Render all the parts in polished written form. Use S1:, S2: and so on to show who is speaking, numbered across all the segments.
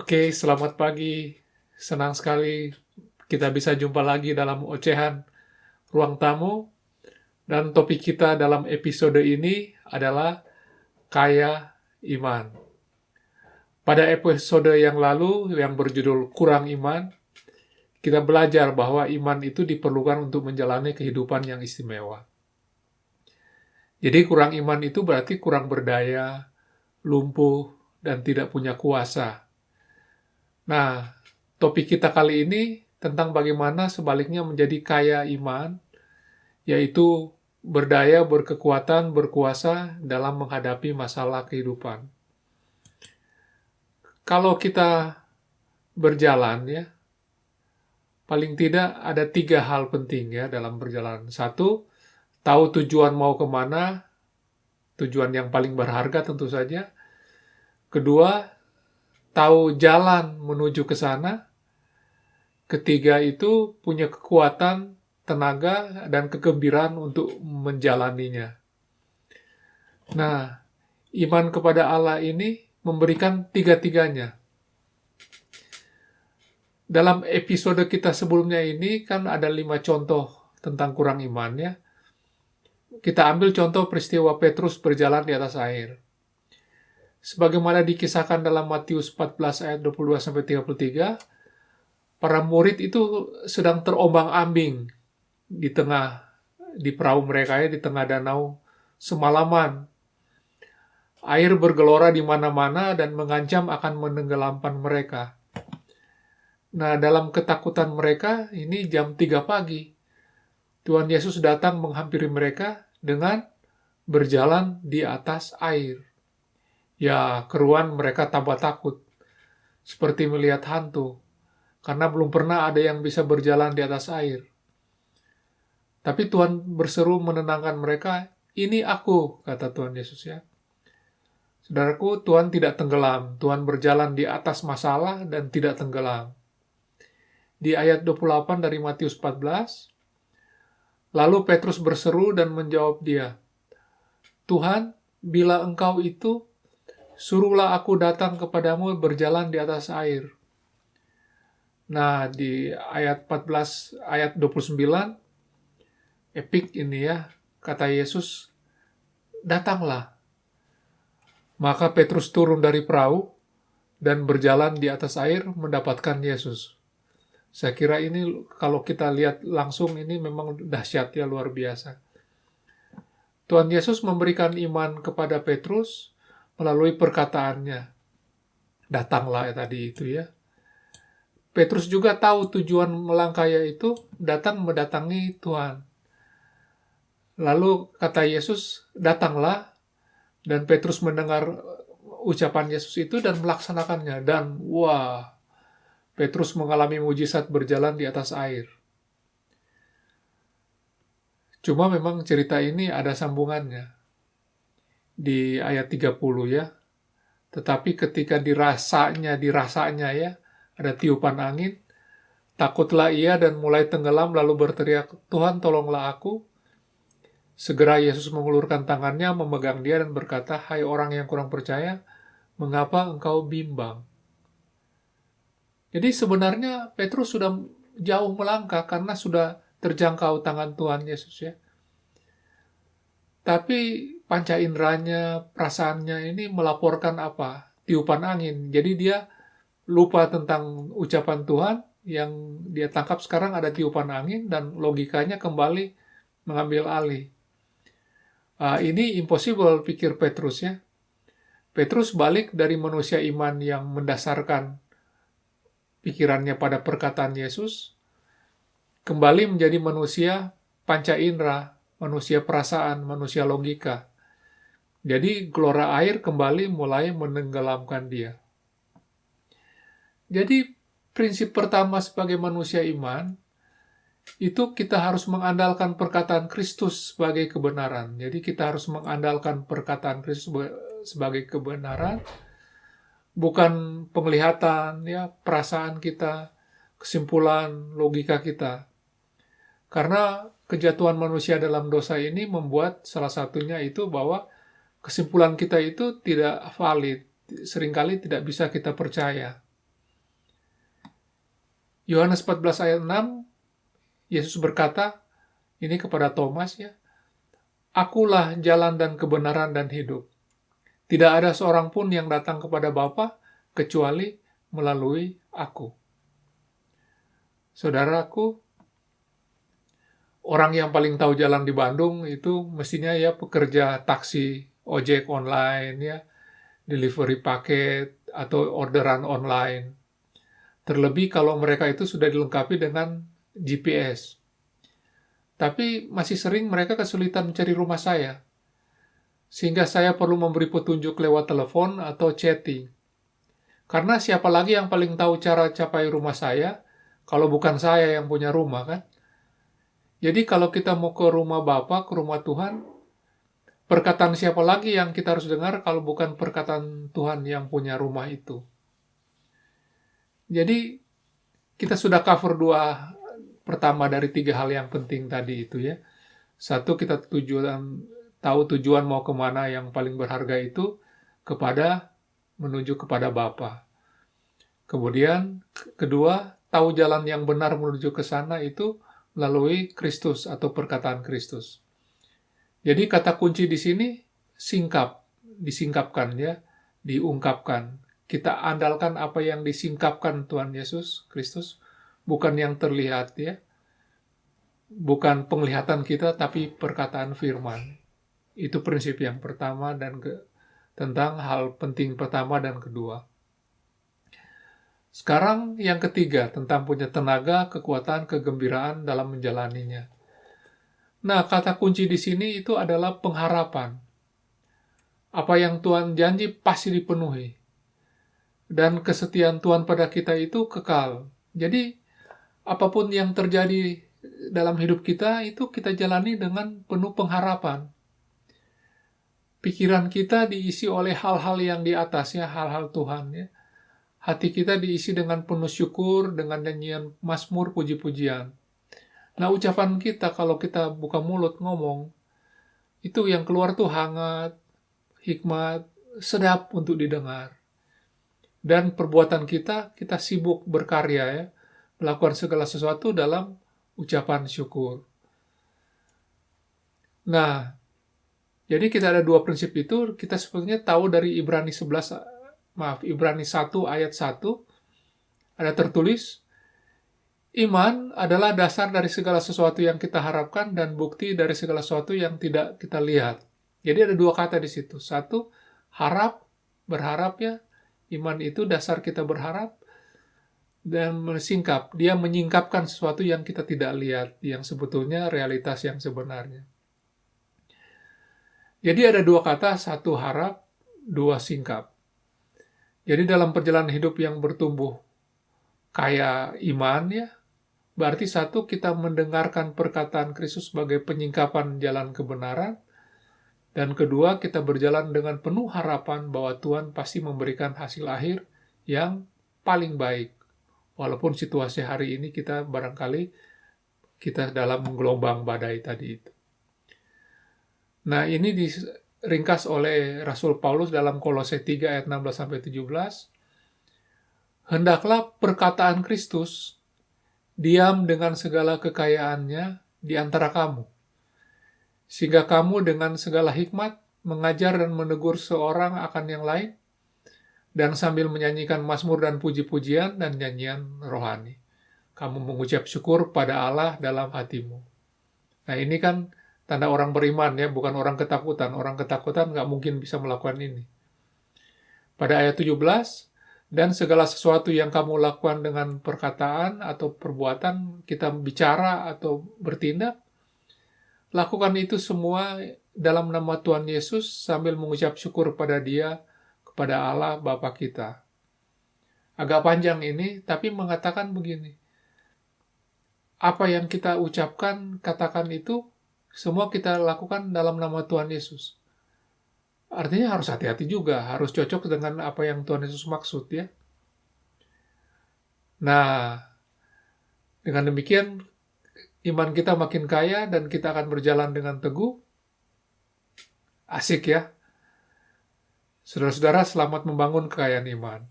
S1: Oke, selamat pagi. Senang sekali kita bisa jumpa lagi dalam ocehan Ruang Tamu. Dan topik kita dalam episode ini adalah Kaya Iman. Pada episode yang lalu yang berjudul Kurang Iman, kita belajar bahwa iman itu diperlukan untuk menjalani kehidupan yang istimewa. Jadi kurang iman itu berarti kurang berdaya, lumpuh, dan tidak punya kuasa. Nah, topik kita kali ini tentang bagaimana sebaliknya menjadi kaya iman, yaitu berdaya, berkekuatan, berkuasa dalam menghadapi masalah kehidupan. Kalau kita berjalan ya, paling tidak ada 3 hal penting ya dalam berjalan. Satu, tahu tujuan mau kemana, tujuan yang paling berharga tentu saja. Kedua, tahu jalan menuju ke sana. Ketiga itu punya kekuatan, tenaga, dan kegembiraan untuk menjalaninya. Nah, iman kepada Allah ini memberikan tiga-tiganya. Dalam episode kita sebelumnya ini kan ada 5 contoh tentang kurang iman ya. Kita ambil contoh peristiwa Petrus berjalan di atas air. Sebagaimana dikisahkan dalam Matius 14 ayat 22-33, para murid itu sedang terombang-ambing di perahu mereka ya, di tengah danau semalaman. Air bergelora di mana-mana dan mengancam akan menenggelamkan mereka. Nah, dalam ketakutan mereka, ini jam 3 pagi. Tuhan Yesus datang menghampiri mereka dengan berjalan di atas air. Ya, keruan mereka tambah takut, seperti melihat hantu, karena belum pernah ada yang bisa berjalan di atas air. Tapi Tuhan berseru menenangkan mereka, "Ini aku," kata Tuhan Yesus ya. Saudaraku, Tuhan tidak tenggelam. Tuhan berjalan di atas masalah dan tidak tenggelam. Di ayat 28 dari Matius 14, lalu Petrus berseru dan menjawab dia, "Tuhan, bila engkau itu, suruhlah aku datang kepadamu berjalan di atas air." Nah, di ayat 14, ayat 29, epik ini ya, kata Yesus, "Datanglah." Maka Petrus turun dari perahu dan berjalan di atas air mendapatkan Yesus. Saya kira ini kalau kita lihat langsung ini memang dahsyat ya, luar biasa. Tuhan Yesus memberikan iman kepada Petrus melalui perkataannya. Datanglah ya tadi itu ya. Petrus juga tahu tujuan melangkah itu datang mendatangi Tuhan. Lalu kata Yesus, "Datanglah." Dan Petrus mendengar ucapan Yesus itu dan melaksanakannya. Dan wah, Petrus mengalami mujizat berjalan di atas air. Cuma memang cerita ini ada sambungannya. Di ayat 30 ya. Tetapi ketika dirasanya ya, ada tiupan angin, takutlah ia dan mulai tenggelam lalu berteriak, "Tuhan, tolonglah aku." Segera Yesus mengulurkan tangannya, memegang dia dan berkata, "Hai orang yang kurang percaya, mengapa engkau bimbang?" Jadi sebenarnya Petrus sudah jauh melangkah karena sudah terjangkau tangan Tuhan Yesus ya. Tapi panca inderanya, perasaannya ini melaporkan apa? Tiupan angin. Jadi dia lupa tentang ucapan Tuhan, yang dia tangkap sekarang ada tiupan angin dan logikanya kembali mengambil alih. Ini impossible, pikir Petrus ya. Petrus balik dari manusia iman yang mendasarkan pikirannya pada perkataan Yesus, kembali menjadi manusia panca indera, manusia perasaan, manusia logika. Jadi gelora air kembali mulai menenggelamkan dia. Jadi prinsip pertama sebagai manusia iman, itu kita harus mengandalkan perkataan Kristus sebagai kebenaran. Jadi kita harus mengandalkan perkataan Kristus sebagai kebenaran, bukan penglihatan, ya, perasaan kita, kesimpulan, logika kita. Karena kejatuhan manusia dalam dosa ini membuat salah satunya itu bahwa kesimpulan kita itu tidak valid, seringkali tidak bisa kita percaya. Yohanes 14 ayat 6, Yesus berkata, ini kepada Thomas ya, Akulah jalan dan kebenaran dan hidup. Tidak ada seorang pun yang datang kepada Bapa kecuali melalui aku. Saudaraku, orang yang paling tahu jalan di Bandung itu mestinya ya pekerja taksi, ojek online ya, delivery paket atau orderan online. Terlebih kalau mereka itu sudah dilengkapi dengan GPS. Tapi masih sering mereka kesulitan mencari rumah saya. Sehingga saya perlu memberi petunjuk lewat telepon atau chatting. Karena siapa lagi yang paling tahu cara capai rumah saya kalau bukan saya yang punya rumah kan? Jadi kalau kita mau ke rumah Bapa, ke rumah Tuhan, perkataan siapa lagi yang kita harus dengar kalau bukan perkataan Tuhan yang punya rumah itu? Jadi kita sudah cover pertama dari 3 hal yang penting tadi itu ya. Satu, kita tahu tujuan mau kemana yang paling berharga itu menuju kepada Bapa. Kemudian kedua, tahu jalan yang benar menuju ke sana itu melalui Kristus atau perkataan Kristus. Jadi kata kunci di sini disingkapkan ya, diungkapkan. Kita andalkan apa yang disingkapkan Tuhan Yesus Kristus, bukan yang terlihat ya. Bukan penglihatan kita tapi perkataan firman. Itu prinsip yang pertama tentang hal penting pertama dan kedua. Sekarang yang ketiga, tentang punya tenaga, kekuatan, kegembiraan dalam menjalaninya. Nah, kata kunci di sini itu adalah pengharapan. Apa yang Tuhan janji pasti dipenuhi. Dan kesetiaan Tuhan pada kita itu kekal. Jadi, apapun yang terjadi dalam hidup kita, itu kita jalani dengan penuh pengharapan. Pikiran kita diisi oleh hal-hal yang di atasnya, hal-hal Tuhan ya. Hati kita diisi dengan penuh syukur, dengan nyanyian mazmur, puji-pujian. Nah, ucapan kita kalau kita buka mulut ngomong, itu yang keluar tuh hangat, hikmat, sedap untuk didengar. Dan perbuatan kita sibuk berkarya ya, melakukan segala sesuatu dalam ucapan syukur. Nah, jadi kita ada 2 prinsip itu, kita sebetulnya tahu dari Ibrani 1 ayat 1, ada tertulis, iman adalah dasar dari segala sesuatu yang kita harapkan dan bukti dari segala sesuatu yang tidak kita lihat. Jadi ada 2 kata di situ. Satu, berharap ya. Iman itu dasar kita berharap. Dan dia menyingkapkan sesuatu yang kita tidak lihat, yang sebetulnya realitas yang sebenarnya. Jadi ada 2 kata, satu harap, 2 singkap. Jadi dalam perjalanan hidup yang bertumbuh kaya iman ya, berarti satu, kita mendengarkan perkataan Kristus sebagai penyingkapan jalan kebenaran, dan kedua, kita berjalan dengan penuh harapan bahwa Tuhan pasti memberikan hasil akhir yang paling baik. Walaupun situasi hari ini kita barangkali dalam gelombang badai tadi itu. Nah, ini diringkas oleh Rasul Paulus dalam Kolose 3 ayat 16-17. Hendaklah perkataan Kristus diam dengan segala kekayaannya di antara kamu, sehingga kamu dengan segala hikmat mengajar dan menegur seorang akan yang lain, dan sambil menyanyikan mazmur dan puji-pujian dan nyanyian rohani, kamu mengucap syukur pada Allah dalam hatimu. Nah, ini kan tanda orang beriman ya, bukan orang ketakutan. Orang ketakutan nggak mungkin bisa melakukan ini. Pada ayat 17, dan segala sesuatu yang kamu lakukan dengan perkataan atau perbuatan, kita bicara atau bertindak, lakukan itu semua dalam nama Tuhan Yesus sambil mengucap syukur pada Dia, kepada Allah Bapa kita. Agak panjang ini, tapi mengatakan begini. Apa yang kita ucapkan, katakan itu, semua kita lakukan dalam nama Tuhan Yesus. Artinya harus hati-hati juga, harus cocok dengan apa yang Tuhan Yesus maksud ya. Nah, dengan demikian, iman kita makin kaya dan kita akan berjalan dengan teguh. Asik ya. Saudara-saudara, selamat membangun kekayaan iman.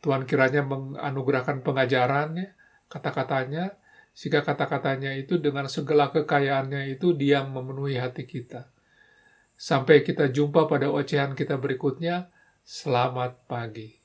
S1: Tuhan kiranya menganugerahkan pengajarannya, kata-katanya, sehingga kata-katanya itu dengan segala kekayaannya itu diam memenuhi hati kita. Sampai kita jumpa pada ocehan kita berikutnya, selamat pagi.